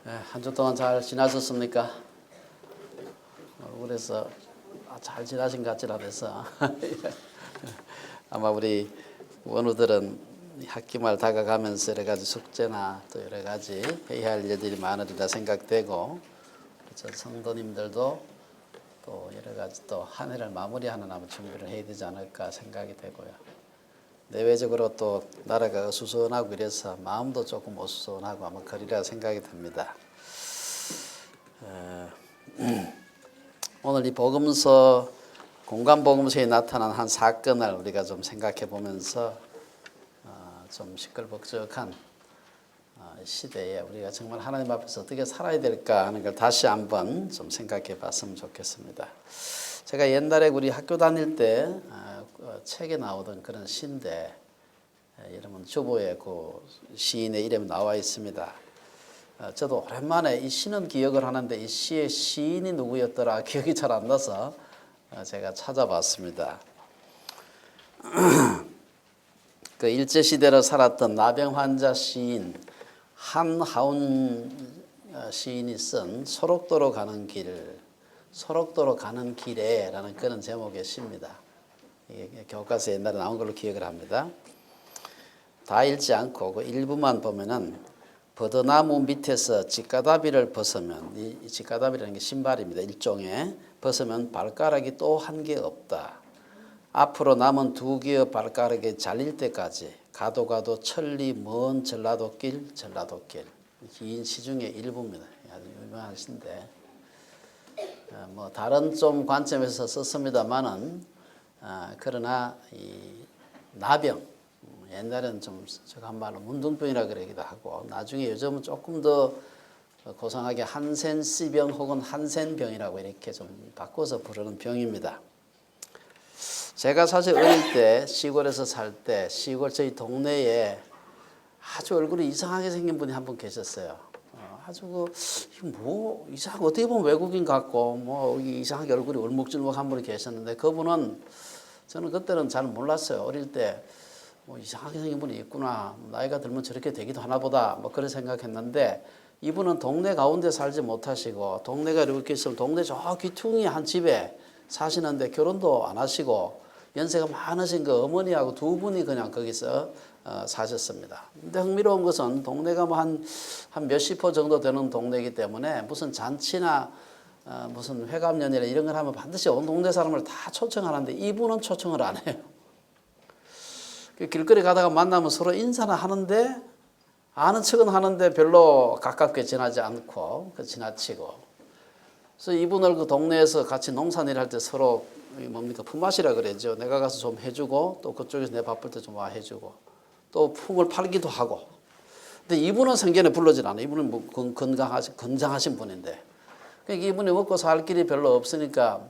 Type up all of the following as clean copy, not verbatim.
한 주 동안 잘 지나셨습니까? 그래서 잘 지나신 것 같지는 않아서 아마 우리 원우들은 학기말 다가가면서 여러 가지 숙제나 또 여러 가지 해야 할 일들이 많으리라 생각되고, 저 성도님들도 또 여러 가지 또 한 해를 마무리하는 아마 준비를 해야 되지 않을까 생각이 되고요. 내외적으로 또 나라가 어수선하고 이래서 마음도 조금 어수선하고 아마 그리라 생각이 듭니다. 오늘 이 복음서, 공간복음서에 나타난 한 사건을 우리가 좀 생각해 보면서 좀 시끌벅적한 시대에 우리가 정말 하나님 앞에서 어떻게 살아야 될까 하는 걸 다시 한번 좀 생각해 봤으면 좋겠습니다. 제가 옛날에 우리 학교 다닐 때 책에 나오던 그런 시인데, 이름은 주보에 그 시인의 이름이 나와 있습니다. 저도 오랜만에 이 시는 기억을 하는데 이 시의 시인이 누구였더라 기억이 잘 안 나서 제가 찾아봤습니다. 그 일제시대를 살았던 나병 환자 시인 한하운 시인이 쓴 소록도로 가는 길, 소록도로 가는 길에라는 그런 제목의 시입니다. 이게 교과서에 옛날에 나온 걸로 기억을 합니다. 다 읽지 않고 그 일부만 보면은, 버드나무 밑에서 직가다비를 벗으면, 이 직가다비라는 게 신발입니다. 일종의 벗으면 발가락이 또 한 개 없다. 앞으로 남은 두 개의 발가락이 잘릴 때까지 가도 가도 천리 먼 전라도길 전라도길. 긴 시 중에 일부입니다. 아주 유명한 시인데, 뭐 다른 좀 관점에서 썼습니다만은, 그러나 이 나병, 옛날에는 좀 저한 말로 문둥병이라 그러기도 하고, 나중에 요즘은 조금 더 고상하게 한센씨병 혹은 한센병이라고 이렇게 좀 바꿔서 부르는 병입니다. 제가 사실 어릴 때 시골에서 살 때 시골 저희 동네에 아주 얼굴이 이상하게 생긴 분이 한 분 계셨어요. 아주 뭐 이상하게 어떻게 보면 외국인 같고 뭐 이상하게 얼굴이 울먹줄먹한 분이 계셨는데, 그분은 저는 그때는 잘 몰랐어요. 어릴 때 뭐 이상하게 생긴 분이 있구나, 나이가 들면 저렇게 되기도 하나 보다, 뭐 그런 생각했는데, 이분은 동네 가운데 살지 못하시고 동네가 이렇게 있으면 동네 저 귀퉁이 한 집에 사시는데 결혼도 안 하시고 연세가 많으신 그 어머니하고 두 분이 그냥 거기서 사셨습니다. 근데 흥미로운 것은 동네가 뭐 한 몇십 호 정도 되는 동네이기 때문에 무슨 잔치나 무슨 회감연이나 이런 걸 하면 반드시 온 동네 사람을 다 초청하는데 이분은 초청을 안 해요. 길거리 가다가 만나면 서로 인사나 하는데, 아는 척은 하는데 별로 가깝게 지나지 않고 지나치고. 그래서 이분을 그 동네에서 같이 농사일 할 때 서로 뭡니까 품앗이라 그러죠. 내가 가서 좀 해주고 또 그쪽에서 내 바쁠 때 좀 와 해주고 또 품을 팔기도 하고. 근데 이분은 생전에 불러질 않아요. 이분은 뭐 건장하신 분인데, 그러니까 이분이 먹고 살 길이 별로 없으니까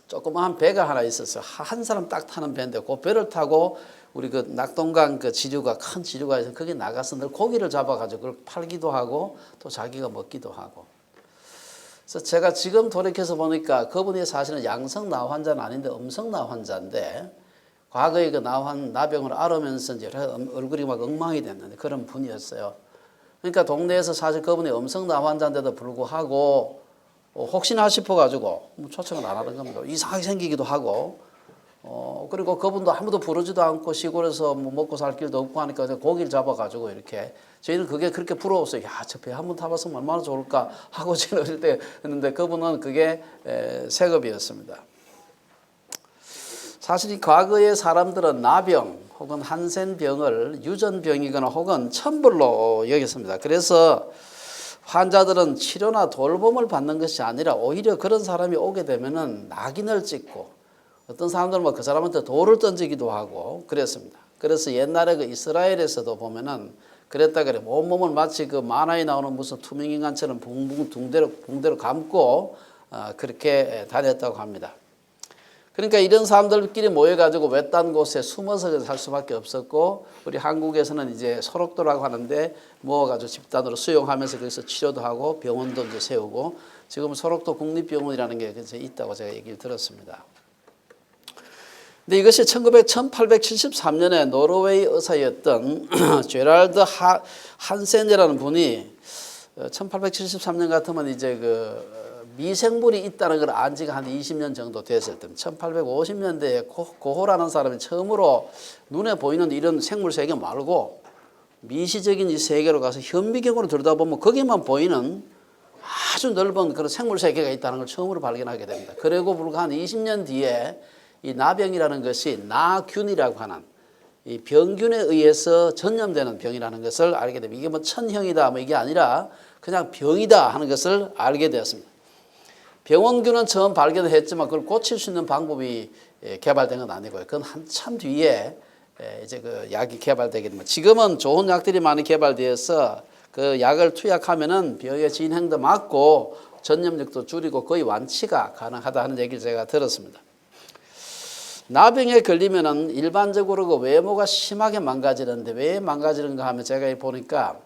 조그마한 배가 하나 있었어요. 한 사람 딱 타는 배인데 그 배를 타고 우리 그 낙동강 그 지류가 큰 지류가 있어서 거기 나가서 늘 고기를 잡아가지고 그걸 팔기도 하고 또 자기가 먹기도 하고. 그래서 제가 지금 돌이켜서 보니까 그분이 사실은 양성 나 환자는 아닌데 음성 나 환자인데, 과거에 그 나병을 앓으면서 이제 얼굴이 막 엉망이 됐는데 그런 분이었어요. 그러니까 동네에서 사실 그분이 음성 나 환자인데도 불구하고 혹시나 싶어가지고 초청을 안 하는 겁니다. 이상하게 생기기도 하고, 그리고 그분도 아무도 부르지도 않고 시골에서 뭐 먹고 살 길도 없고 하니까 고기를 잡아가지고 이렇게, 저희는 그게 그렇게 부러웠어요. 야, 저 배 한번 타봤으면 얼마나 좋을까 하고 저는 어릴 때 했는데, 그분은 그게 세급이었습니다. 사실 이 과거의 사람들은 나병 혹은 한센병을 유전병이거나 혹은 천벌로 여겼습니다. 그래서 환자들은 치료나 돌봄을 받는 것이 아니라 오히려 그런 사람이 오게 되면은 낙인을 찍고, 어떤 사람들은 뭐 그 사람한테 돌을 던지기도 하고 그랬습니다. 그래서 옛날에 그 이스라엘에서도 보면은 그랬다 그래. 온몸을 마치 그 만화에 나오는 무슨 투명인간처럼 붕붕 붕대로 감고 그렇게 다녔다고 합니다. 그러니까 이런 사람들끼리 모여가지고 외딴 곳에 숨어서 살 수밖에 없었고, 우리 한국에서는 이제 소록도라고 하는데 모아가지고 집단으로 수용하면서 거기서 치료도 하고 병원도 이제 세우고, 지금 소록도 국립병원이라는 게 있다고 제가 얘기를 들었습니다. 근데 이것이 1873년에 노르웨이 의사였던 제랄드 한센이라는 분이 1873년 같으면 이제 그 미생물이 있다는 걸 안 지가 한 20년 정도 됐을 때 1850년대에 고호라는 사람이 처음으로 눈에 보이는 이런 생물 세계 말고 미시적인 이 세계로 가서 현미경으로 들여다보면 거기만 보이는 아주 넓은 그런 생물 세계가 있다는 걸 처음으로 발견하게 됩니다. 그리고 불과 한 20년 뒤에 이 나병이라는 것이 나균이라고 하는 이 병균에 의해서 전염되는 병이라는 것을 알게 됩니다. 이게 뭐 천형이다 뭐 이게 아니라 그냥 병이다 하는 것을 알게 되었습니다. 병원균은 처음 발견했지만 그걸 고칠 수 있는 방법이 개발된 건 아니고요. 그건 한참 뒤에 이제 그 약이 개발되게 됩니다. 지금은 좋은 약들이 많이 개발되어서 그 약을 투약하면은 병의 진행도 막고 전염력도 줄이고 거의 완치가 가능하다 하는 얘기를 제가 들었습니다. 나병에 걸리면은 일반적으로 그 외모가 심하게 망가지는데 왜 망가지는가 하면 제가 보니까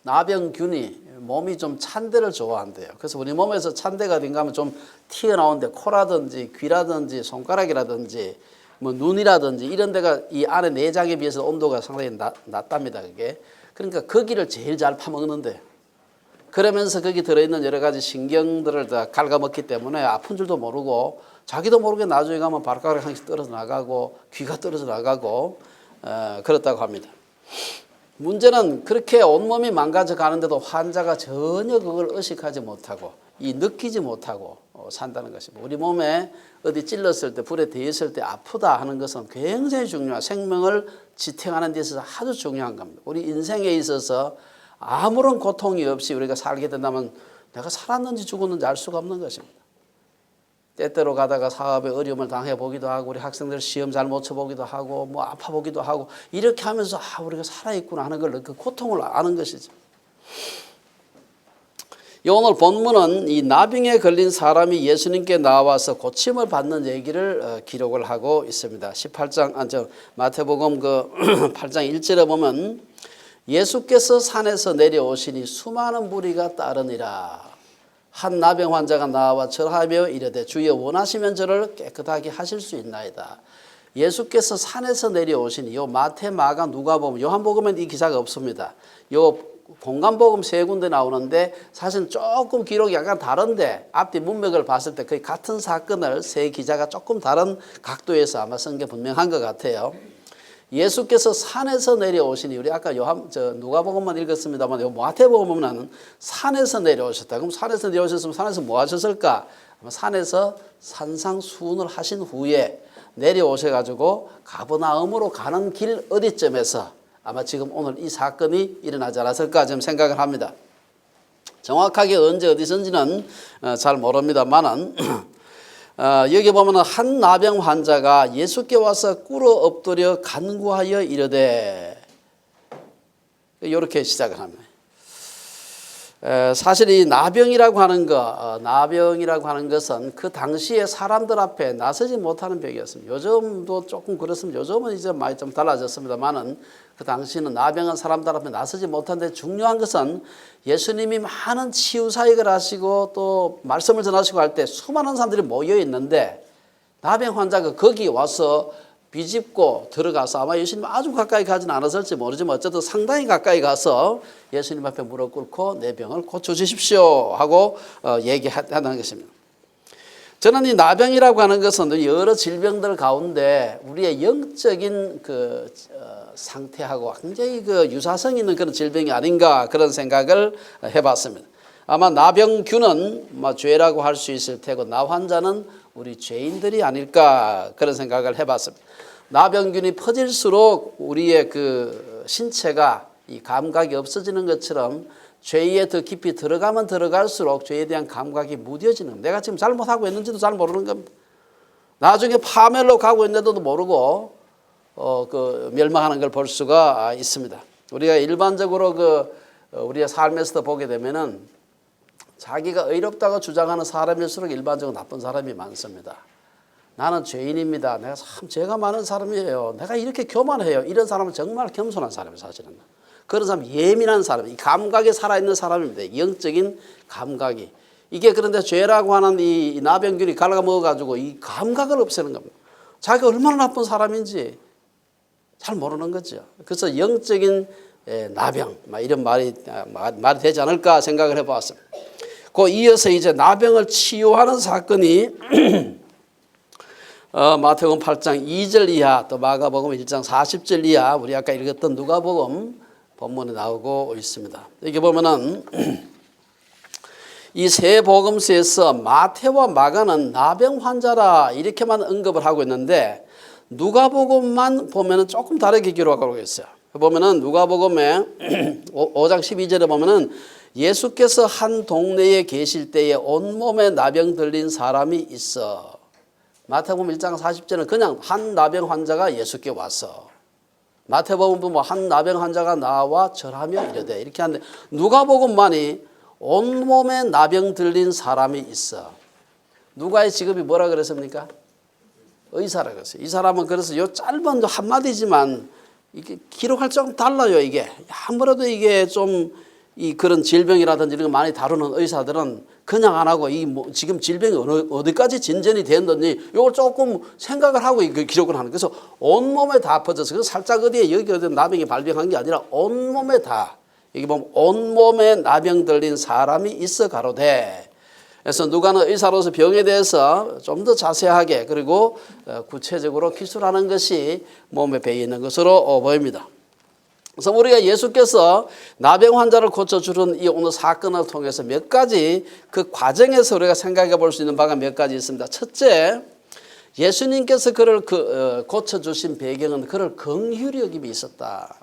나병균이 몸이 좀 찬 데를 좋아한대요. 그래서 우리 몸에서 찬 데가 어딘가 하면 좀 튀어나오는데 코라든지 귀라든지 손가락이라든지 뭐 눈이라든지 이런 데가 이 안에 내장에 비해서 온도가 상당히 낮답니다. 그게. 그러니까 거기를 제일 잘 파먹는데 그러면서 거기 들어있는 여러 가지 신경들을 다 갉아먹기 때문에 아픈 줄도 모르고 자기도 모르게 나중에 가면 발가락 하나씩 떨어져 나가고 귀가 떨어져 나가고 그렇다고 합니다. 문제는 그렇게 온몸이 망가져 가는데도 환자가 전혀 그걸 의식하지 못하고 느끼지 못하고 산다는 것입니다. 우리 몸에 어디 찔렀을 때 불에 데였을 때 아프다 하는 것은 굉장히 중요한 생명을 지탱하는 데 있어서 아주 중요한 겁니다. 우리 인생에 있어서 아무런 고통이 없이 우리가 살게 된다면 내가 살았는지 죽었는지 알 수가 없는 것입니다. 때때로 가다가 사업에 어려움을 당해보기도 하고 우리 학생들 시험 잘 못 쳐보기도 하고 뭐 아파보기도 하고 이렇게 하면서 우리가 살아있구나 하는 걸 그 고통을 아는 것이죠. 오늘 본문은 이 나병에 걸린 사람이 예수님께 나와서 고침을 받는 얘기를 기록을 하고 있습니다. 18장 마태복음 그 8장 1절에 보면 예수께서 산에서 내려오시니 수많은 무리가 따르니라. 한 나병 환자가 나와 절하며 이르되 주여 원하시면 저를 깨끗하게 하실 수 있나이다. 예수께서 산에서 내려오시니 요 마태, 마가, 누가복음, 요한복음엔 이 기사가 없습니다. 요 공간복음 세 군데 나오는데 사실 조금 기록이 약간 다른데 앞뒤 문맥을 봤을 때 거의 같은 사건을 세 기자가 조금 다른 각도에서 아마 쓴 게 분명한 것 같아요. 예수께서 산에서 내려오시니 우리 아까 누가복음만 읽었습니다만 요 마태복음은 산에서 내려오셨다. 그럼 산에서 내려오셨으면 산에서 뭐 하셨을까? 아마 산에서 산상수훈을 하신 후에 내려오셔가지고 가버나움으로 가는 길 어디쯤에서 아마 지금 오늘 이 사건이 일어나지 않았을까 좀 생각을 합니다. 정확하게 언제 어디선지는 잘 모릅니다만은 여기 보면 한 나병 환자가 예수께 와서 꿇어 엎드려 간구하여 이르되 이렇게 시작을 합니다. 사실 이 나병이라고 하는 것은 그 당시에 사람들 앞에 나서지 못하는 병이었습니다. 요즘도 조금 그렇습니다. 요즘은 이제 많이 좀 달라졌습니다만은 그 당시에는 나병은 사람들 앞에 나서지 못하는데 중요한 것은 예수님이 많은 치유 사역을 하시고 또 말씀을 전하시고 할 때 수많은 사람들이 모여 있는데 나병 환자가 거기 와서 비집고 들어가서 아마 예수님 아주 가까이 가지는 않았을지 모르지만 어쨌든 상당히 가까이 가서 예수님 앞에 무릎 꿇고 내 병을 고쳐주십시오 하고 얘기하는 것입니다. 저는 이 나병이라고 하는 것은 여러 질병들 가운데 우리의 영적인 상태하고 굉장히 유사성 있는 그런 질병이 아닌가 그런 생각을 해봤습니다. 아마 나병균은 죄라고 할 수 있을 테고 나 환자는 우리 죄인들이 아닐까 그런 생각을 해봤습니다. 나병균이 퍼질수록 우리의 신체가 이 감각이 없어지는 것처럼 죄에 더 깊이 들어가면 들어갈수록 죄에 대한 감각이 무뎌지는 겁니다. 내가 지금 잘못하고 있는지도 잘 모르는 겁니다. 나중에 파멸로 가고 있는데도 모르고 멸망하는 걸 볼 수가 있습니다. 우리가 일반적으로 우리의 삶에서도 보게 되면은 자기가 의롭다고 주장하는 사람일수록 일반적으로 나쁜 사람이 많습니다. 나는 죄인입니다. 내가 참 죄가 많은 사람이에요. 내가 이렇게 교만해요. 이런 사람은 정말 겸손한 사람이에요. 사실은. 그런 사람 예민한 사람, 이 감각에 살아있는 사람입니다. 영적인 감각이. 이게 그런데 죄라고 하는 이 나병균이 갉아먹어가지고 이 감각을 없애는 겁니다. 자기가 얼마나 나쁜 사람인지 잘 모르는 거죠. 그래서 영적인 나병, 이런 말이 되지 않을까 생각을 해보았습니다. 그 이어서 이제 나병을 치유하는 사건이 마태복음 8장 2절 이하, 또 마가복음 1장 40절 이하, 우리 아까 읽었던 누가복음 본문에 나오고 있습니다. 여기 보면은 이 세 복음서에서 마태와 마가는 나병 환자라 이렇게만 언급을 하고 있는데, 누가복음만 보면은 조금 다르게 기록하고 있어요. 보면은 누가복음에 5장 12절에 보면은 예수께서 한 동네에 계실 때에 온몸에 나병 들린 사람이 있어. 마태복음 1장 40절은 그냥 한 나병 환자가 예수께 왔어. 마태복음도 뭐 한 나병 환자가 나와 절하며 이르되 이렇게 하는데, 누가복음만이 온몸에 나병 들린 사람이 있어. 누가의 직업이 뭐라 그랬습니까? 의사라 그랬어요. 이 사람은 그래서 요 짧은 한마디지만 이게 기록할 좀 달라요. 이게 아무래도 이게 좀 그런 질병이라든지 이런 거 많이 다루는 의사들은 그냥 안 하고 지금 질병이 어디까지 진전이 됐는지 이걸 조금 생각을 하고 기록을 하는. 그래서 온몸에 다 퍼져서 살짝 여기 어디 나병이 발병한 게 아니라 온몸에 다, 여기 보면 온몸에 나병 들린 사람이 있어 가로되. 그래서 누가는 의사로서 병에 대해서 좀 더 자세하게 그리고 구체적으로 기술하는 것이 몸에 배어 있는 것으로 보입니다. 그래서 우리가 예수께서 나병 환자를 고쳐주는 이 오늘 사건을 통해서 몇 가지 그 과정에서 우리가 생각해 볼 수 있는 바가 몇 가지 있습니다. 첫째, 예수님께서 그를 고쳐주신 배경은 그를 긍휼히 여김이 있었다.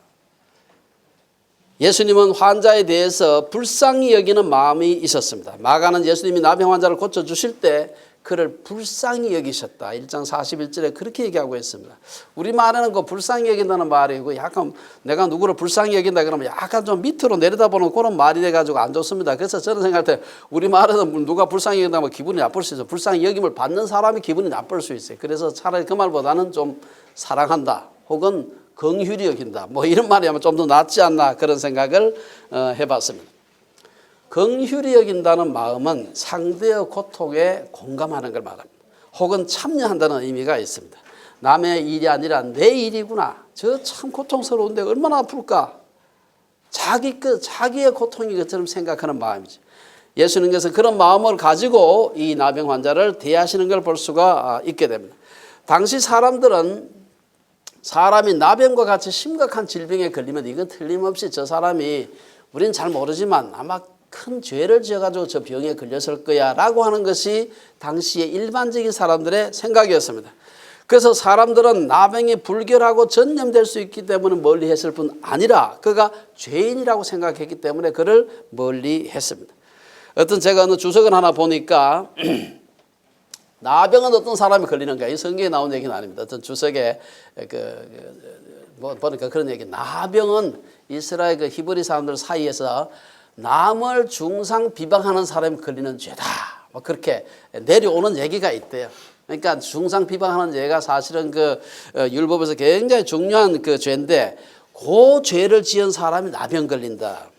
예수님은 환자에 대해서 불쌍히 여기는 마음이 있었습니다. 마가는 예수님이 나병 환자를 고쳐주실 때 그를 불쌍히 여기셨다. 1장 41절에 그렇게 얘기하고 있습니다. 우리말에는 그 불쌍히 여긴다는 말이고, 약간 내가 누구를 불쌍히 여긴다 그러면 약간 좀 밑으로 내려다보는 그런 말이 돼가지고 안 좋습니다. 그래서 저는 생각할 때 우리말에는 누가 불쌍히 여긴다면 기분이 나쁠 수 있어요. 불쌍히 여김을 받는 사람이 기분이 나쁠 수 있어요. 그래서 차라리 그 말보다는 좀 사랑한다 혹은 긍휼히 여긴다, 뭐 이런 말이 하면 좀 더 낫지 않나 그런 생각을 해봤습니다. 긍휼히 여긴다는 마음은 상대의 고통에 공감하는 걸 말합니다. 혹은 참여한다는 의미가 있습니다. 남의 일이 아니라 내 일이구나. 저 참 고통스러운데 얼마나 아플까. 자기의 고통인 것처럼 생각하는 마음이죠. 예수님께서 그런 마음을 가지고 이 나병 환자를 대하시는 걸 볼 수가 있게 됩니다. 당시 사람이 나병과 같이 심각한 질병에 걸리면 이건 틀림없이 저 사람이, 우리는 잘 모르지만 아마 큰 죄를 지어가지고 저 병에 걸렸을 거야 라고 하는 것이 당시의 일반적인 사람들의 생각이었습니다. 그래서 사람들은 나병이 불결하고 전염될 수 있기 때문에 멀리 했을 뿐 아니라 그가 죄인이라고 생각했기 때문에 그를 멀리 했습니다. 제가 어느 주석을 하나 보니까 나병은 어떤 사람이 걸리는가, 이 성경에 나온 얘기는 아닙니다. 어떤 주석에 보니까 그런 얘기, 나병은 이스라엘 히브리 사람들 사이에서 남을 중상 비방하는 사람이 걸리는 죄다, 뭐 그렇게 내려오는 얘기가 있대요. 그러니까 중상 비방하는 죄가 사실은 율법에서 굉장히 중요한 죄인데, 그 죄를 지은 사람이 나병 걸린다.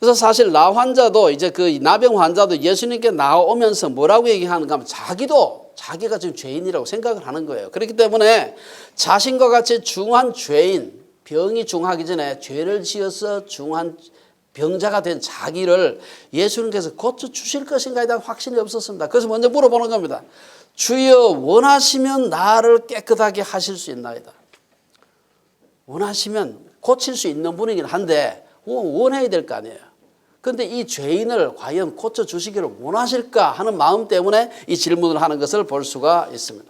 그래서 사실 나 환자도, 이제 그 나병 환자도 예수님께 나오면서 뭐라고 얘기하는가 하면 자기가 지금 죄인이라고 생각을 하는 거예요. 그렇기 때문에 자신과 같이 중한 죄인, 병이 중하기 전에 죄를 지어서 중한 병자가 된 자기를 예수님께서 고쳐주실 것인가에 대한 확신이 없었습니다. 그래서 먼저 물어보는 겁니다. 주여 원하시면 나를 깨끗하게 하실 수 있나이다. 원하시면 고칠 수 있는 분이긴 한데 원해야 될 거 아니에요. 그런데 이 죄인을 과연 고쳐주시기를 원하실까 하는 마음 때문에 이 질문을 하는 것을 볼 수가 있습니다.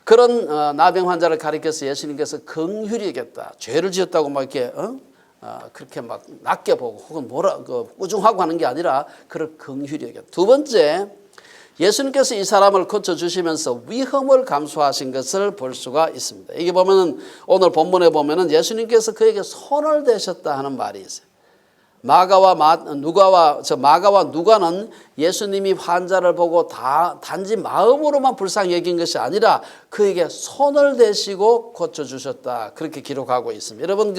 그런 나병 환자를 가리켜서 예수님께서 긍휼히 여겼다. 죄를 지었다고 막 이렇게 그렇게 막 낮게 보고 혹은 꾸중하고 하는 게 아니라 그를 긍휼히 여겼다. 두 번째, 예수님께서 이 사람을 고쳐주시면서 위험을 감수하신 것을 볼 수가 있습니다. 이게 보면은 오늘 본문에 보면은 예수님께서 그에게 손을 대셨다 하는 말이 있어요. 마가와 누가는 예수님이 환자를 보고 단지 마음으로만 불쌍히 여긴 것이 아니라 그에게 손을 대시고 고쳐주셨다, 그렇게 기록하고 있습니다. 여러분,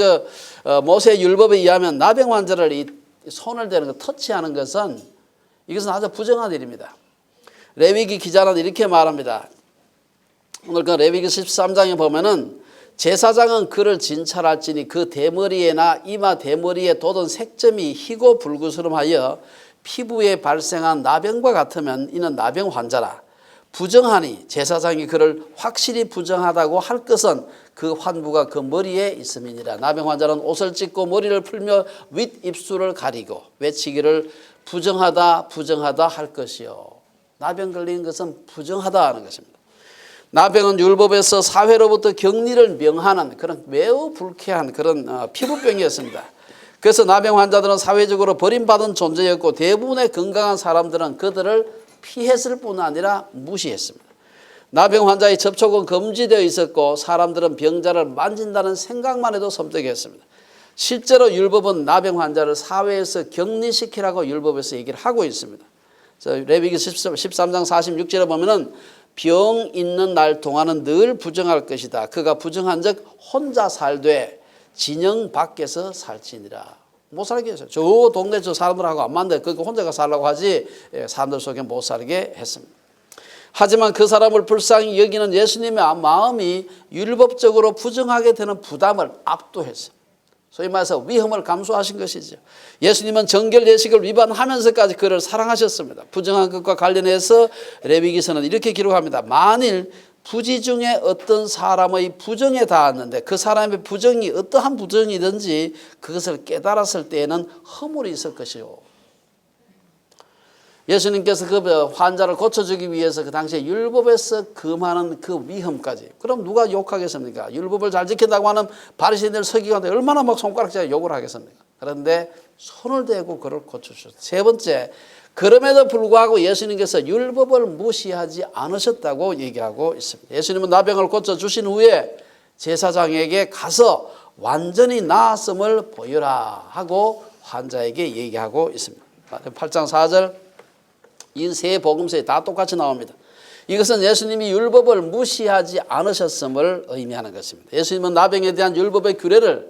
모세 율법에 의하면 나병 환자를 이 손을 대는 것, 터치하는 것은 이것은 아주 부정한 일입니다. 레위기 기자는 이렇게 말합니다. 오늘 레위기 13장에 보면은 제사장은 그를 진찰할지니 그 대머리에나 이마 대머리에 돋은 색점이 희고 불구스름하여 피부에 발생한 나병과 같으면 이는 나병 환자라. 부정하니 제사장이 그를 확실히 부정하다고 할 것은 그 환부가 그 머리에 있음이니라. 나병 환자는 옷을 찢고 머리를 풀며 윗입술을 가리고 외치기를 부정하다 부정하다 할 것이요. 나병 걸린 것은 부정하다 하는 것입니다. 나병은 율법에서 사회로부터 격리를 명하는 그런 매우 불쾌한 그런 피부병이었습니다. 그래서 나병 환자들은 사회적으로 버림받은 존재였고 대부분의 건강한 사람들은 그들을 피했을 뿐 아니라 무시했습니다. 나병 환자의 접촉은 금지되어 있었고 사람들은 병자를 만진다는 생각만 해도 섬뜩했습니다. 실제로 율법은 나병 환자를 사회에서 격리시키라고 율법에서 얘기를 하고 있습니다. 레위기 13장 46절에 보면은 병 있는 날 동안은 늘 부정할 것이다. 그가 부정한 적 혼자 살되 진영 밖에서 살지니라. 못 살게 했어요. 저 동네 저 사람들하고 안 맞는데 그거 혼자가 살라고 하지 사람들 속에 못 살게 했습니다. 하지만 그 사람을 불쌍히 여기는 예수님의 마음이 율법적으로 부정하게 되는 부담을 압도했어요. 소위 말해서 위험을 감수하신 것이죠. 예수님은 정결 예식을 위반하면서까지 그를 사랑하셨습니다. 부정한 것과 관련해서 레위기서는 이렇게 기록합니다. 만일 부지 중에 어떤 사람의 부정에 닿았는데 그 사람의 부정이 어떠한 부정이든지 그것을 깨달았을 때에는 허물이 있을 것이요. 예수님께서 그 환자를 고쳐주기 위해서 그 당시에 율법에서 금하는 그 위험까지. 그럼 누가 욕하겠습니까? 율법을 잘 지킨다고 하는 바리새인들 서기관들 얼마나 막 손가락질하고 욕을 하겠습니까? 그런데 손을 대고 그를 고쳐주셨어요. 세 번째, 그럼에도 불구하고 예수님께서 율법을 무시하지 않으셨다고 얘기하고 있습니다. 예수님은 나병을 고쳐주신 후에 제사장에게 가서 완전히 나았음을 보여라 하고 환자에게 얘기하고 있습니다. 8장 4절 이 세 복음서에 다 똑같이 나옵니다. 이것은 예수님이 율법을 무시하지 않으셨음을 의미하는 것입니다. 예수님은 나병에 대한 율법의 규례를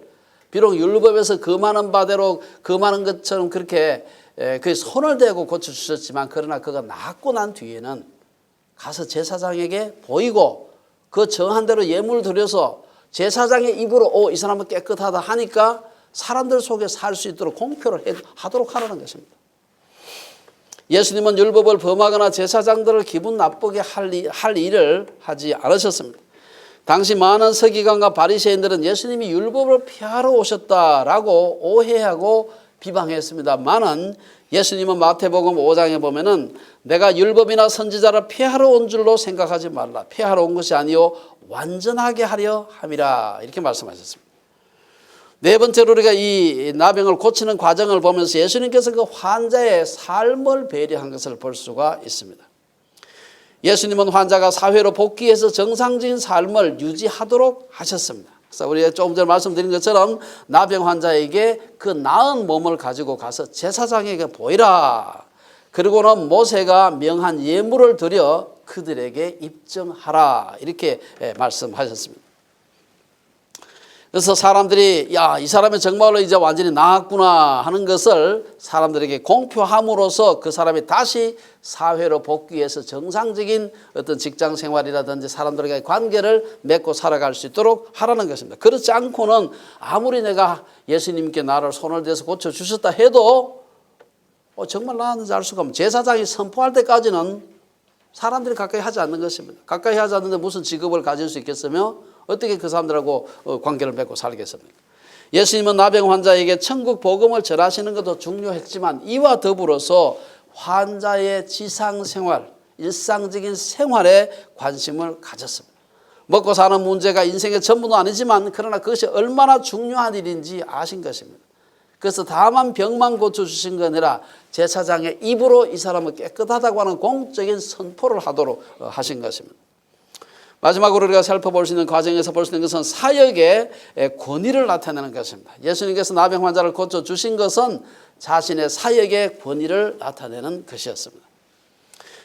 비록 율법에서 금하는 바대로 금하는 것처럼 그렇게 그 손을 대고 고쳐주셨지만 그러나 그가 낫고 난 뒤에는 가서 제사장에게 보이고 그 정한 대로 예물을 드려서 제사장의 입으로 이 사람은 깨끗하다 하니까 사람들 속에 살 수 있도록 공표를 하도록 하라는 것입니다. 예수님은 율법을 범하거나 제사장들을 기분 나쁘게 할 일을 하지 않으셨습니다. 당시 많은 서기관과 바리새인들은 예수님이 율법을 폐하러 오셨다라고 오해하고 비방했습니다만은 예수님은 마태복음 5장에 보면은 내가 율법이나 선지자를 폐하러 온 줄로 생각하지 말라. 폐하러 온 것이 아니요 완전하게 하려 함이라 이렇게 말씀하셨습니다. 네 번째로 우리가 이 나병을 고치는 과정을 보면서 예수님께서 그 환자의 삶을 배려한 것을 볼 수가 있습니다. 예수님은 환자가 사회로 복귀해서 정상적인 삶을 유지하도록 하셨습니다. 그래서 우리가 조금 전에 말씀드린 것처럼 나병 환자에게 그 나은 몸을 가지고 가서 제사장에게 보이라. 그리고는 모세가 명한 예물을 드려 그들에게 입증하라. 이렇게 말씀하셨습니다. 그래서 사람들이 이 사람이 정말로 이제 완전히 나았구나 하는 것을 사람들에게 공표함으로써 그 사람이 다시 사회로 복귀해서 정상적인 어떤 직장 생활이라든지 사람들과의 관계를 맺고 살아갈 수 있도록 하라는 것입니다. 그렇지 않고는 아무리 내가 예수님께 나를 손을 대서 고쳐주셨다 해도 정말 나았는지 알 수가 없는 제사장이 선포할 때까지는 사람들이 가까이 하지 않는 것입니다. 가까이 하지 않는데 무슨 직업을 가질 수 있겠으며 어떻게 그 사람들하고 관계를 맺고 살겠습니까? 예수님은 나병 환자에게 천국 복음을 전하시는 것도 중요했지만 이와 더불어서 환자의 지상생활, 일상적인 생활에 관심을 가졌습니다. 먹고 사는 문제가 인생의 전부는 아니지만 그러나 그것이 얼마나 중요한 일인지 아신 것입니다. 그래서 다만 병만 고쳐주신 게 아니라 제사장의 입으로 이 사람은 깨끗하다고 하는 공적인 선포를 하도록 하신 것입니다. 마지막으로 우리가 살펴볼 수 있는 과정에서 볼 수 있는 것은 사역의 권위를 나타내는 것입니다. 예수님께서 나병 환자를 고쳐주신 것은 자신의 사역의 권위를 나타내는 것이었습니다.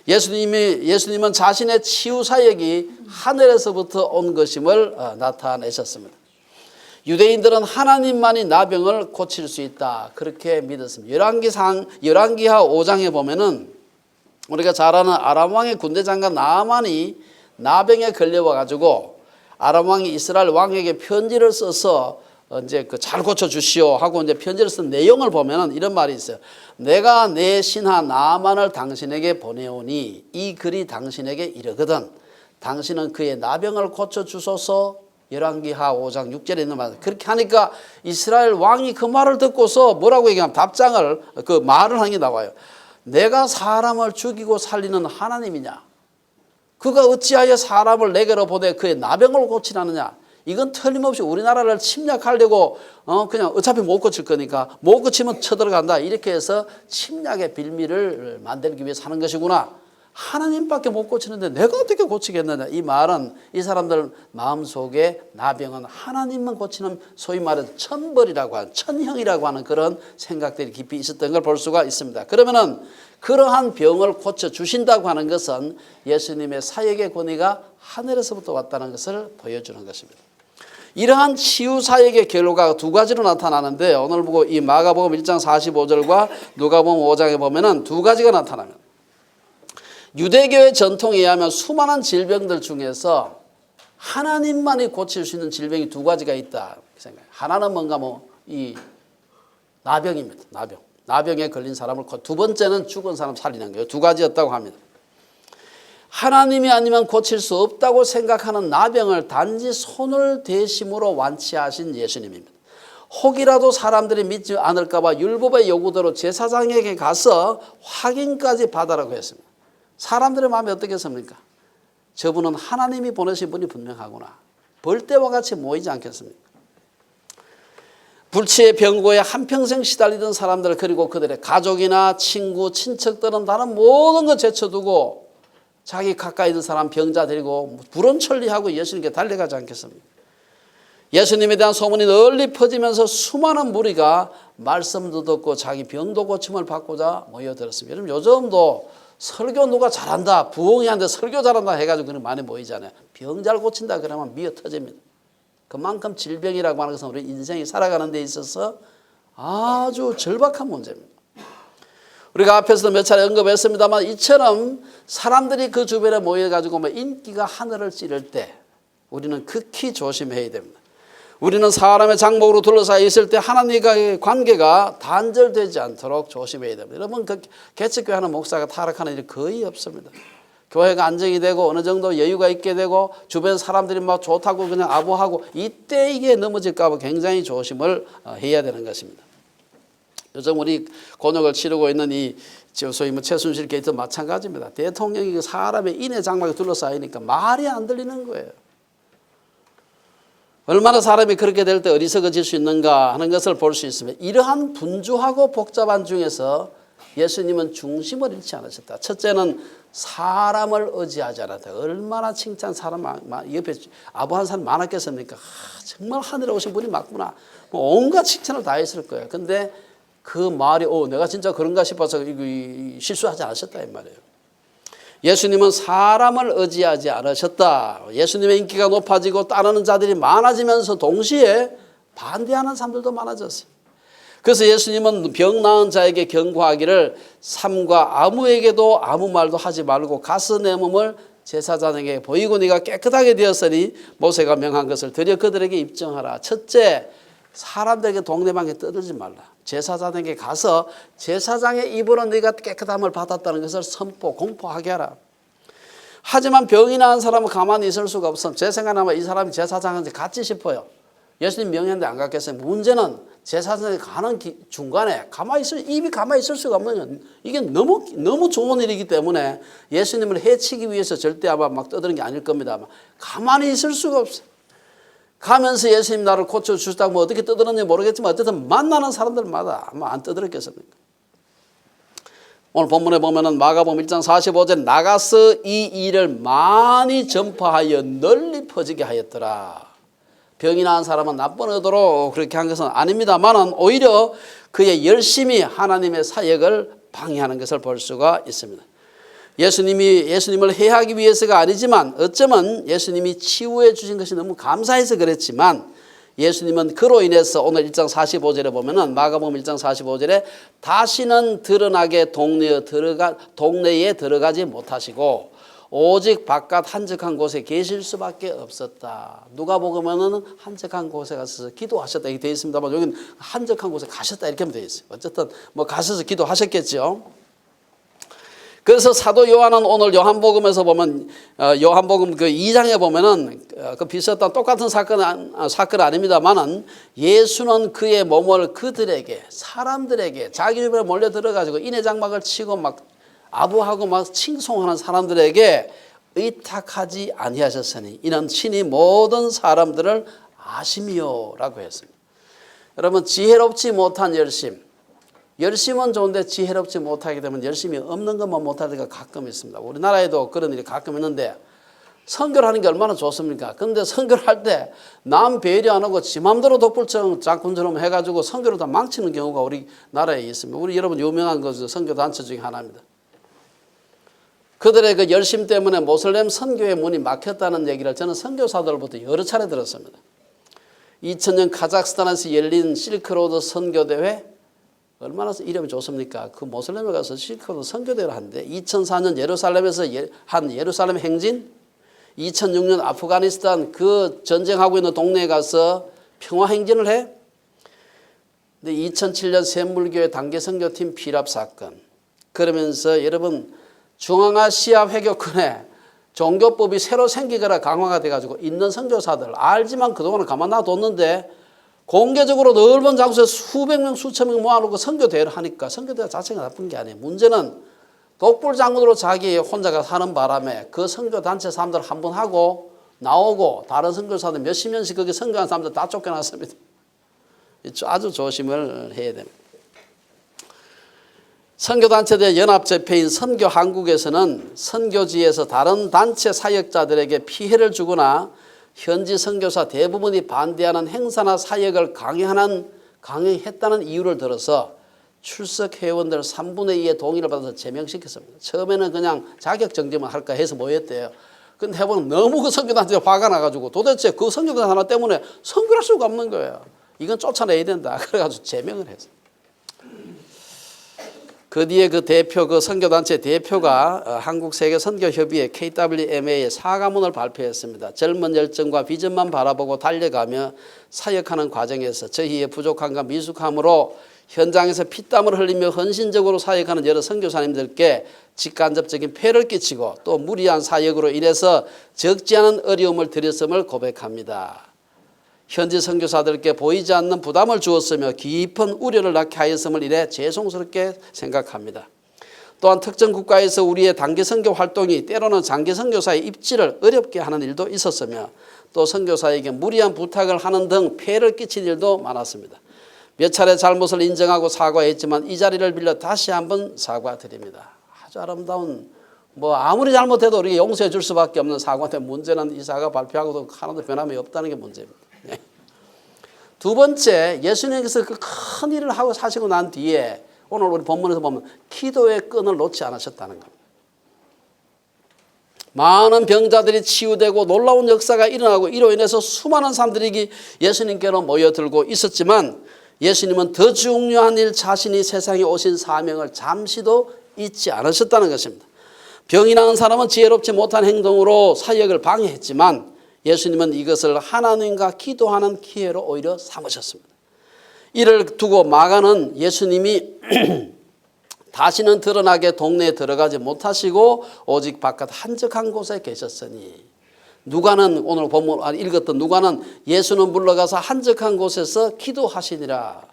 예수님은 자신의 치유 사역이 하늘에서부터 온 것임을 나타내셨습니다. 유대인들은 하나님만이 나병을 고칠 수 있다 그렇게 믿었습니다. 열왕기하 5장에 보면은 우리가 잘 아는 아람 왕의 군대 장관 나아만이 나병에 걸려와 가지고 아람 왕이 이스라엘 왕에게 편지를 써서 이제 그 잘 고쳐 주시오 하고 이제 편지를 쓴 내용을 보면은 이런 말이 있어요. 내가 내 신하 나만을 당신에게 보내오니 이 글이 당신에게 이르거든 당신은 그의 나병을 고쳐 주소서. 열왕기하 5장 6절에 있는 말. 그렇게 하니까 이스라엘 왕이 그 말을 듣고서 뭐라고 얘기하면 답장을 그 말을 한 게 나와요. 내가 사람을 죽이고 살리는 하나님이냐? 그가 어찌하여 사람을 내게로 보내 그의 나병을 고치라느냐? 이건 틀림없이 우리나라를 침략하려고 그냥 어차피 못 고칠 거니까 못 고치면 쳐들어간다. 이렇게 해서 침략의 빌미를 만들기 위해서 하는 것이구나. 하나님밖에 못 고치는데 내가 어떻게 고치겠느냐. 이 말은 이 사람들 마음속에 나병은 하나님만 고치는 소위 말해서 천벌이라고 하는 천형이라고 하는 그런 생각들이 깊이 있었던 걸 볼 수가 있습니다. 그러면은 그러한 병을 고쳐주신다고 하는 것은 예수님의 사역의 권위가 하늘에서부터 왔다는 것을 보여주는 것입니다. 이러한 치유 사역의 결과가 두 가지로 나타나는데 오늘 보고 이 마가복음 1장 45절과 누가복음 5장에 보면은 두 가지가 나타납니다. 유대교의 전통에 의하면 수많은 질병들 중에서 하나님만이 고칠 수 있는 질병이 두 가지가 있다. 하나는 뭔가 이 나병입니다. 나병에 걸린 사람을 두 번째는 죽은 사람 살리는 거예요. 두 가지였다고 합니다. 하나님이 아니면 고칠 수 없다고 생각하는 나병을 단지 손을 대심으로 완치하신 예수님입니다. 혹이라도 사람들이 믿지 않을까 봐 율법의 요구대로 제사장에게 가서 확인까지 받으라고 했습니다. 사람들의 마음이 어떻겠습니까? 저분은 하나님이 보내신 분이 분명하구나. 벌떼와 같이 모이지 않겠습니까? 불치의 병고에 한평생 시달리던 사람들 그리고 그들의 가족이나 친구, 친척들은 다른 모든 것 제쳐두고 자기 가까이 있는 사람 병자 데리고 불원천리하고 예수님께 달려가지 않겠습니까? 예수님에 대한 소문이 널리 퍼지면서 수많은 무리가 말씀도 듣고 자기 병도 고침을 받고자 모여들었습니다. 여러분 요즘도 설교 누가 잘한다, 부흥이 한데 설교 잘한다 해가지고 그런 많이 모이잖아요. 병 잘 고친다 그러면 미어 터집니다. 그만큼 질병이라고 하는 것은 우리 인생이 살아가는 데 있어서 아주 절박한 문제입니다. 우리가 앞에서도 몇 차례 언급했습니다만 이처럼 사람들이 그 주변에 모여가지고 인기가 하늘을 찌를 때 우리는 극히 조심해야 됩니다. 우리는 사람의 장목으로 둘러싸여 있을 때 하나님과의 관계가 단절되지 않도록 조심해야 됩니다. 여러분 그 개척교회 하는 목사가 타락하는 일이 거의 없습니다. 교회가 안정이 되고 어느 정도 여유가 있게 되고 주변 사람들이 막 좋다고 그냥 아부하고 이때 이게 넘어질까 봐 굉장히 조심을 해야 되는 것입니다. 요즘 우리 곤욕을 치르고 있는 이 소위 최순실 게이트 마찬가지입니다. 대통령이 사람의 인의 장막에 둘러싸이니까 말이 안 들리는 거예요. 얼마나 사람이 그렇게 될 때 어리석어질 수 있는가 하는 것을 볼 수 있습니다. 이러한 분주하고 복잡한 중에서 예수님은 중심을 잃지 않으셨다. 첫째는 사람을 의지하지 않았다. 얼마나 칭찬 사람 옆에 아부한 사람 많았겠습니까? 정말 하늘에 오신 분이 맞구나. 온갖 칭찬을 다 했을 거예요. 근데 그 말이 내가 진짜 그런가 싶어서 실수하지 않으셨다 이 말이에요. 예수님은 사람을 의지하지 않으셨다. 예수님의 인기가 높아지고 따르는 자들이 많아지면서 동시에 반대하는 사람들도 많아졌어요. 그래서 예수님은 병 나은 자에게 경고하기를 삼가 아무에게도 아무 말도 하지 말고 가서 내 몸을 제사장에게 보이고 네가 깨끗하게 되었으니 모세가 명한 것을 드려 그들에게 입증하라. 첫째, 사람들에게 동네방에 떠들지 말라. 제사장에게 가서 제사장의 입으로 네가 깨끗함을 받았다는 것을 선포, 공포하게 하라. 하지만 병이 나은 사람은 가만히 있을 수가 없어. 제 생각하면 이 사람이 제사장한테 같이 싶어요. 예수님 명했는데 안 갔겠어요. 문제는 제사장에 가는 중간에 입이 가만히 있을 수가 없는 이게 너무 좋은 일이기 때문에 예수님을 해치기 위해서 절대 아마 막 떠드는 게 아닐 겁니다. 가만히 있을 수가 없어요. 가면서 예수님 나를 고쳐주셨다고 어떻게 떠들었는지 모르겠지만 어쨌든 만나는 사람들마다 아마 안 떠들었겠습니까? 오늘 본문에 보면은 마가복음 1장 45절 나가서 이 일을 많이 전파하여 널리 퍼지게 하였더라. 병이 나은 사람은 나쁜 의도로 그렇게 한 것은 아닙니다만은 오히려 그의 열심히 하나님의 사역을 방해하는 것을 볼 수가 있습니다. 예수님을 해하기 위해서가 아니지만 어쩌면 예수님이 치유해 주신 것이 너무 감사해서 그랬지만 예수님은 그로 인해서 오늘 1장 45절에 보면은 마가복음 1장 45절에 다시는 드러나게 동네에 들어가지 못하시고 오직 바깥 한적한 곳에 계실 수밖에 없었다. 누가복음에는 한적한 곳에 가셔서 기도하셨다 이렇게 되어 있습니다만 여기는 한적한 곳에 가셨다 이렇게 되어 있어요. 어쨌든 뭐 가셔서 기도하셨겠죠. 그래서 사도 요한은 오늘 요한복음에서 보면 요한복음 그 2장에 보면은 그 비슷한 똑같은 사건 아닙니다만은 예수는 그의 몸을 그들에게 사람들에게 자기 주변에 몰려 들어가지고 인의 장막을 치고 막 아부하고 막 칭송하는 사람들에게 의탁하지 아니하셨으니 이는 친히 모든 사람들을 아심이요라고 했습니다. 여러분 지혜롭지 못한 열심은 좋은데 지혜롭지 못하게 되면 열심이 없는 것만 못할 때가 가끔 있습니다. 우리나라에도 그런 일이 가끔 있는데 선교를 하는 게 얼마나 좋습니까? 그런데 선교를 할 때 남 배려 안 하고 지 맘대로 독불청 장군처럼 해가지고 선교를 다 망치는 경우가 우리나라에 있습니다. 우리 여러분 유명한 그 선교 단체 중에 하나입니다. 그들의 그 열심 때문에 모슬렘 선교의 문이 막혔다는 얘기를 저는 선교사들로부터 여러 차례 들었습니다. 2000년 카자흐스탄에서 열린 실크로드 선교대회 얼마나 이름이 좋습니까? 그 모슬렘에 가서 실크로드 선교대회를 하는데 2004년 예루살렘에서 한 예루살렘 행진, 2006년 아프가니스탄 그 전쟁하고 있는 동네에 가서 평화 행진을 해. 근데 2007년 샘물교회 단계 선교팀 피랍 사건. 그러면서 여러분 중앙아시아 회교권에 종교법이 새로 생기거나 강화가 돼가지고 있는 선교사들 알지만 그동안은 가만 놔뒀는데 공개적으로 넓은 장소에 수백 명 수천 명 모아놓고 선교대회를 하니까 선교대회 자체가 나쁜 게 아니에요. 문제는 독불장군으로 자기 혼자가 사는 바람에 그 선교단체 사람들 한 번 하고 나오고 다른 선교사들 몇십 년씩 거기 선교한 사람들 다 쫓겨났습니다. 아주 조심을 해야 됩니다. 선교단체대 연합재패인 선교한국에서는 선교지에서 다른 단체 사역자들에게 피해를 주거나 현지 선교사 대부분이 반대하는 행사나 사역을 강행했다는 이유를 들어서 출석 회원들 3분의 2의 동의를 받아서 제명시켰습니다. 처음에는 그냥 자격정지만 할까 해서 모였대요. 근데 해보면 너무 그 선교단체가 화가 나가지고 도대체 그 선교단 하나 때문에 선교할 수가 없는 거예요. 이건 쫓아내야 된다. 그래가지고 제명을 했어요. 그 뒤에 그 대표, 그 선교단체 대표가 한국세계선교협의회 KWMA에 사과문을 발표했습니다. 젊은 열정과 비전만 바라보고 달려가며 사역하는 과정에서 저희의 부족함과 미숙함으로 현장에서 피땀을 흘리며 헌신적으로 사역하는 여러 선교사님들께 직간접적인 폐를 끼치고 또 무리한 사역으로 인해서 적지 않은 어려움을 드렸음을 고백합니다. 현지 선교사들께 보이지 않는 부담을 주었으며 깊은 우려를 낳게 하였음을 이래 죄송스럽게 생각합니다. 또한 특정 국가에서 우리의 단기 선교 활동이 때로는 장기 선교사의 입지를 어렵게 하는 일도 있었으며 또 선교사에게 무리한 부탁을 하는 등 폐를 끼친 일도 많았습니다. 몇 차례 잘못을 인정하고 사과했지만 이 자리를 빌려 다시 한번 사과드립니다. 아주 아름다운 아무리 잘못해도 우리가 용서해 줄 수밖에 없는 사과인데 문제는 이 사과 발표하고도 하나도 변함이 없다는 게 문제입니다. 두 번째, 예수님께서 그 큰 일을 하고 사시고 난 뒤에 오늘 우리 본문에서 보면 기도의 끈을 놓지 않으셨다는 겁니다. 많은 병자들이 치유되고 놀라운 역사가 일어나고 이로 인해서 수많은 사람들이 예수님께로 모여들고 있었지만 예수님은 더 중요한 일 자신이 세상에 오신 사명을 잠시도 잊지 않으셨다는 것입니다. 병이 나은 사람은 지혜롭지 못한 행동으로 사역을 방해했지만 예수님은 이것을 하나님과 기도하는 기회로 오히려 삼으셨습니다. 이를 두고 마가는 예수님이 다시는 드러나게 동네에 들어가지 못하시고 오직 바깥 한적한 곳에 계셨으니 누가는 오늘 본문 읽었던 누가는 예수는 물러가서 한적한 곳에서 기도하시니라.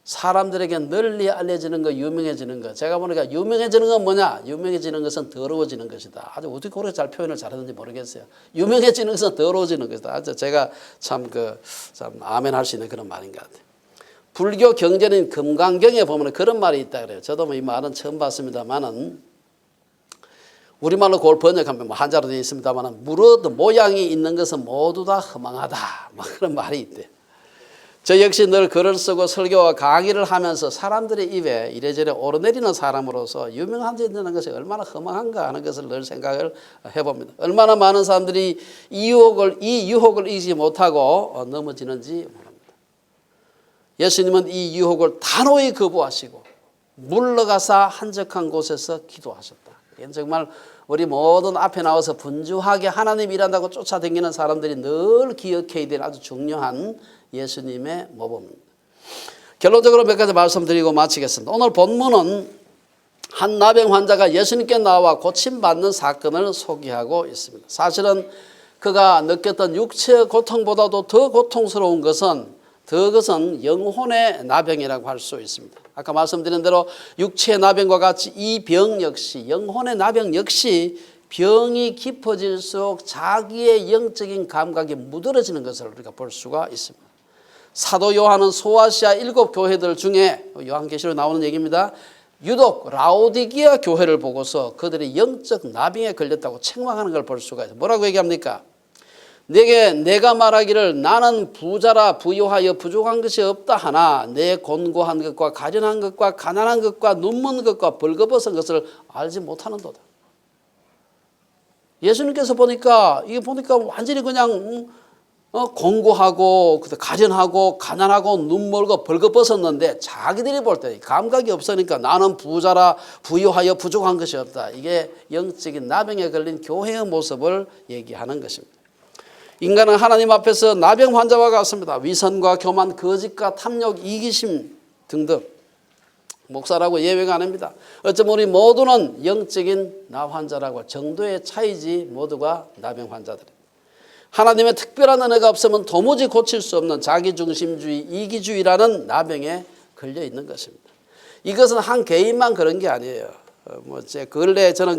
사람들에게 널리 알려지는 거, 유명해지는 거. 제가 보니까 유명해지는 건 뭐냐? 유명해지는 것은 더러워지는 것이다. 아주 어떻게 그렇게 잘 표현을 잘하는지 모르겠어요. 유명해지는 것은 더러워지는 것이다. 아주 제가 참 아멘 할 수 있는 그런 말인 것 같아요. 불교 경전인 금강경에 보면 그런 말이 있다 그래요. 저도 이 말은 처음 봤습니다만은 우리말로 그걸 번역하면 한자로 되어 있습니다만은 무릇 모양이 있는 것은 모두 다 허망하다. 그런 말이 있대요. 저 역시 늘 글을 쓰고 설교와 강의를 하면서 사람들의 입에 이래저래 오르내리는 사람으로서 유명한 데 있는 것이 얼마나 허망한가 하는 것을 늘 생각을 해봅니다. 얼마나 많은 사람들이 이 유혹을 이기지 못하고 넘어지는지 모릅니다. 예수님은 이 유혹을 단호히 거부하시고 물러가서 한적한 곳에서 기도하셨다. 이건 정말 우리 모든 앞에 나와서 분주하게 하나님 일한다고 쫓아다니는 사람들이 늘 기억해야 될 아주 중요한 예수님의 모범입니다. 결론적으로 몇 가지 말씀드리고 마치겠습니다. 오늘 본문은 한 나병 환자가 예수님께 나와 고침받는 사건을 소개하고 있습니다. 사실은 그가 느꼈던 육체의 고통보다도 더 고통스러운 것은 영혼의 나병이라고 할 수 있습니다. 아까 말씀드린 대로 육체의 나병과 같이 이 병 역시, 영혼의 나병 역시 병이 깊어질수록 자기의 영적인 감각이 무드러지는 것을 우리가 볼 수가 있습니다. 사도 요한은 소아시아 7교회들 중에 요한계시록에 나오는 얘기입니다. 유독 라오디게아 교회를 보고서 그들이 영적 나병에 걸렸다고 책망하는 걸 볼 수가 있어요. 뭐라고 얘기합니까? 내가 말하기를 나는 부자라 부유하여 부족한 것이 없다 하나 내 곤고한 것과 가련한 것과 가난한 것과 눈먼 것과 벌거벗은 것을 알지 못하는도다. 예수님께서 보니까 완전히 그냥 곤고하고 가련하고 가난하고 눈멀고 벌거벗었는데 자기들이 볼 때 감각이 없으니까 나는 부자라 부유하여 부족한 것이 없다. 이게 영적인 나병에 걸린 교회의 모습을 얘기하는 것입니다. 인간은 하나님 앞에서 나병 환자와 같습니다. 위선과 교만, 거짓과 탐욕, 이기심 등등. 목사라고 예외가 아닙니다. 어쩌면 우리 모두는 영적인 나 환자라고 정도의 차이지 모두가 나병 환자들입니다. 하나님의 특별한 은혜가 없으면 도무지 고칠 수 없는 자기중심주의, 이기주의라는 나병에 걸려 있는 것입니다. 이것은 한 개인만 그런 게 아니에요. 제 근래 저는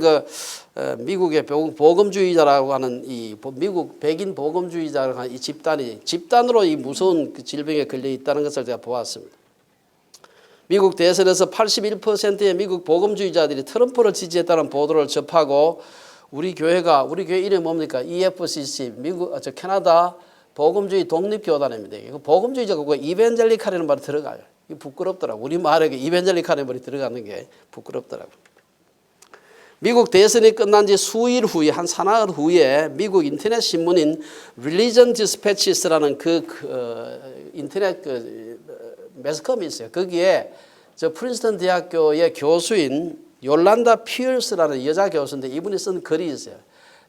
미국의 복음주의자라고 하는 이 미국 백인 복음주의자라고 하는 이 집단으로 이 무서운 그 질병에 걸려 있다는 것을 제가 보았습니다. 미국 대선에서 81%의 미국 복음주의자들이 트럼프를 지지했다는 보도를 접하고 우리 교회 이름이 뭡니까? EFCC 캐나다 복음주의 독립교단입니다. 이거 복음주의자가 그거 이벤젤리칼이라는 말이 들어가요. 이게 부끄럽더라고. 우리 말에 이벤젤리칼의 말이 들어가는 게 부끄럽더라고. 미국 대선이 끝난 지 수일 후에 한 사나흘 후에 미국 인터넷 신문인 Religion Dispatches라는 인터넷 매스컴이 있어요. 거기에 프린스턴 대학교의 교수인 욜란다 피어스라는 여자 교수인데 이분이 쓴 글이 있어요.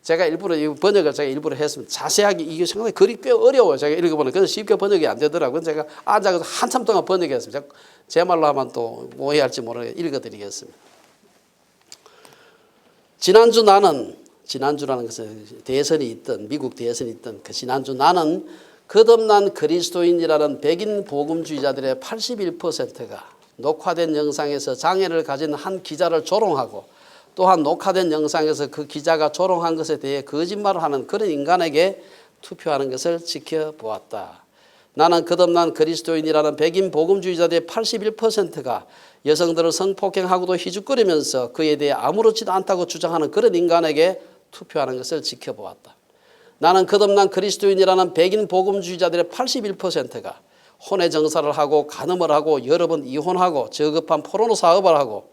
제가 일부러 했습니다. 자세하게 이게 생각보다 글이 꽤 어려워요. 제가 읽어보는 그래서 쉽게 번역이 안 되더라고요. 제가 앉아서 한참 동안 번역했습니다. 제 말로 하면 또 오해할지 모르게 읽어드리겠습니다. 지난주라는 것은 미국 대선이 있던 그 지난주 나는 거듭난 그리스도인이라는 백인 복음주의자들의 81%가 녹화된 영상에서 장애를 가진 한 기자를 조롱하고 또한 녹화된 영상에서 그 기자가 조롱한 것에 대해 거짓말을 하는 그런 인간에게 투표하는 것을 지켜보았다. 나는 거듭난 그리스도인이라는 백인 복음주의자들의 81%가 여성들을 성폭행하고도 희죽거리면서 그에 대해 아무렇지도 않다고 주장하는 그런 인간에게 투표하는 것을 지켜보았다. 나는 거듭난 그리스도인이라는 백인 복음주의자들의 81%가 혼외 정사를 하고 간음을 하고 여러 번 이혼하고 저급한 포르노 사업을 하고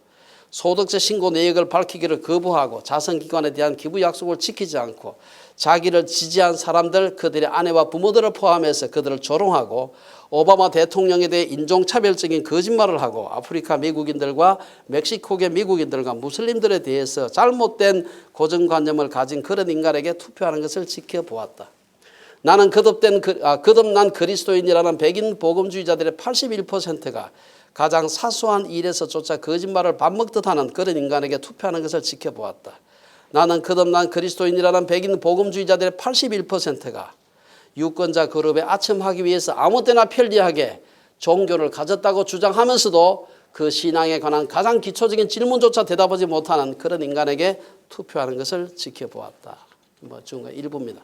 소득세 신고 내역을 밝히기를 거부하고 자선기관에 대한 기부 약속을 지키지 않고 자기를 지지한 사람들 그들의 아내와 부모들을 포함해서 그들을 조롱하고 오바마 대통령에 대해 인종차별적인 거짓말을 하고 아프리카 미국인들과 멕시코계 미국인들과 무슬림들에 대해서 잘못된 고정관념을 가진 그런 인간에게 투표하는 것을 지켜보았다. 나는 거듭난 그리스도인이라는 백인 복음주의자들의 81%가 가장 사소한 일에서조차 거짓말을 밥 먹듯 하는 그런 인간에게 투표하는 것을 지켜보았다. 나는 거듭난 그리스도인이라는 백인 복음주의자들의 81%가 유권자 그룹에 아첨하기 위해서 아무 때나 편리하게 종교를 가졌다고 주장하면서도 그 신앙에 관한 가장 기초적인 질문조차 대답하지 못하는 그런 인간에게 투표하는 것을 지켜보았다. 지금까지 일부입니다.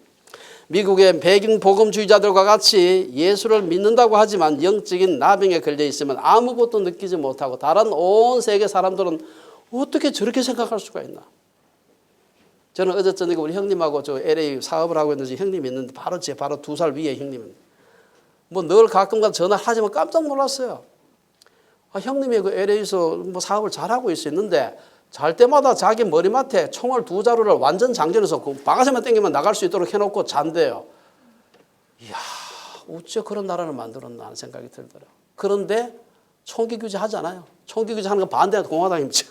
미국의 백인 복음주의자들과 같이 예수를 믿는다고 하지만 영적인 나병에 걸려 있으면 아무것도 느끼지 못하고 다른 온 세계 사람들은 어떻게 저렇게 생각할 수가 있나. 저는 어제 저녁에 우리 형님하고 LA 사업을 하고 있는지 형님이 있는데 바로 2살 위에 형님은 늘 가끔가다 전화하지만 깜짝 놀랐어요. 형님이 그 LA에서 사업을 잘하고 있었는데 잘 때마다 자기 머리맡에 총알 2자루를 완전 장전해서 그 바가지만 당기면 나갈 수 있도록 해놓고 잔대요. 이야, 어째 그런 나라를 만들었나 하는 생각이 들더라고요. 그런데 총기 규제 하잖아요. 총기 규제 하는 거 반대하는 공화당입니다.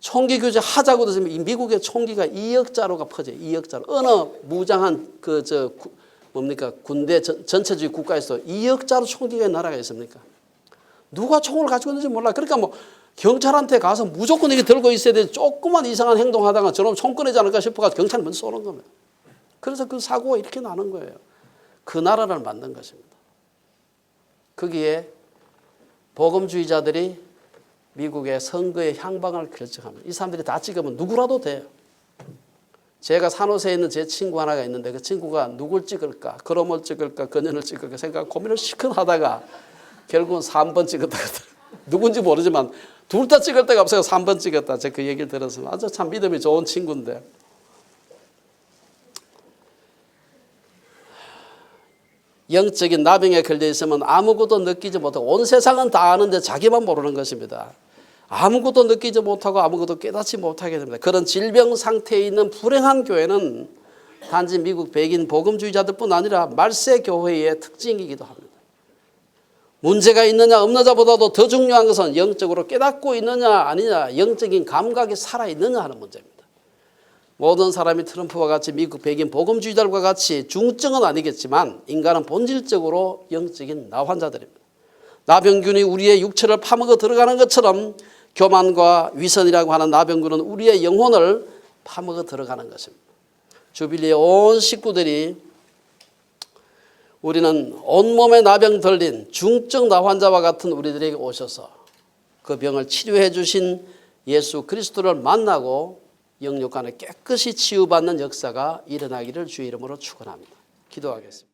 총기 규제 하자고 해서 미국의 총기가 2억자루가 퍼져요. 2억자루. 어느 무장한 군대 전체주의 국가에서 2억자루 총기가 나라가 있습니까? 누가 총을 가지고 있는지 몰라. 그러니까 뭐 경찰한테 가서 무조건 이렇게 들고 있어야 돼. 조그만 이상한 행동하다가 저놈 총 꺼내지 않을까 싶어가지고 경찰이 먼저 쏘는 겁니다. 그래서 그 사고가 이렇게 나는 거예요. 그 나라를 만든 것입니다. 거기에 복음주의자들이 미국의 선거의 향방을 결정합니다. 이 사람들이 다 찍으면 누구라도 돼요. 제가 산호세에 있는 제 친구 하나가 있는데 그 친구가 누굴 찍을까, 그놈을 찍을까, 그년을 찍을까 생각 고민을 실컷 하다가 결국은 3번 찍었다. 누군지 모르지만 둘 다 찍을 데가 없어서 3번 찍었다. 제가 그 얘기를 들었으면 아주 참 믿음이 좋은 친구인데. 영적인 나병에 걸려 있으면 아무것도 느끼지 못하고 온 세상은 다 아는데 자기만 모르는 것입니다. 아무것도 느끼지 못하고 아무것도 깨닫지 못하게 됩니다. 그런 질병 상태에 있는 불행한 교회는 단지 미국 백인 복음주의자들뿐 아니라 말세 교회의 특징이기도 합니다. 문제가 있느냐 없느냐보다도 더 중요한 것은 영적으로 깨닫고 있느냐 아니냐, 영적인 감각이 살아있느냐 하는 문제입니다. 모든 사람이 트럼프와 같이 미국 백인 복음주의자들과 같이 중증은 아니겠지만 인간은 본질적으로 영적인 나환자들입니다. 나병균이 우리의 육체를 파먹어 들어가는 것처럼 교만과 위선이라고 하는 나병균은 우리의 영혼을 파먹어 들어가는 것입니다. 주빌리의 온 식구들이 우리는 온몸에 나병 들린 중증 나환자와 같은 우리들에게 오셔서 그 병을 치료해 주신 예수 그리스도를 만나고 영육간에 깨끗이 치유받는 역사가 일어나기를 주의 이름으로 축원합니다. 기도하겠습니다.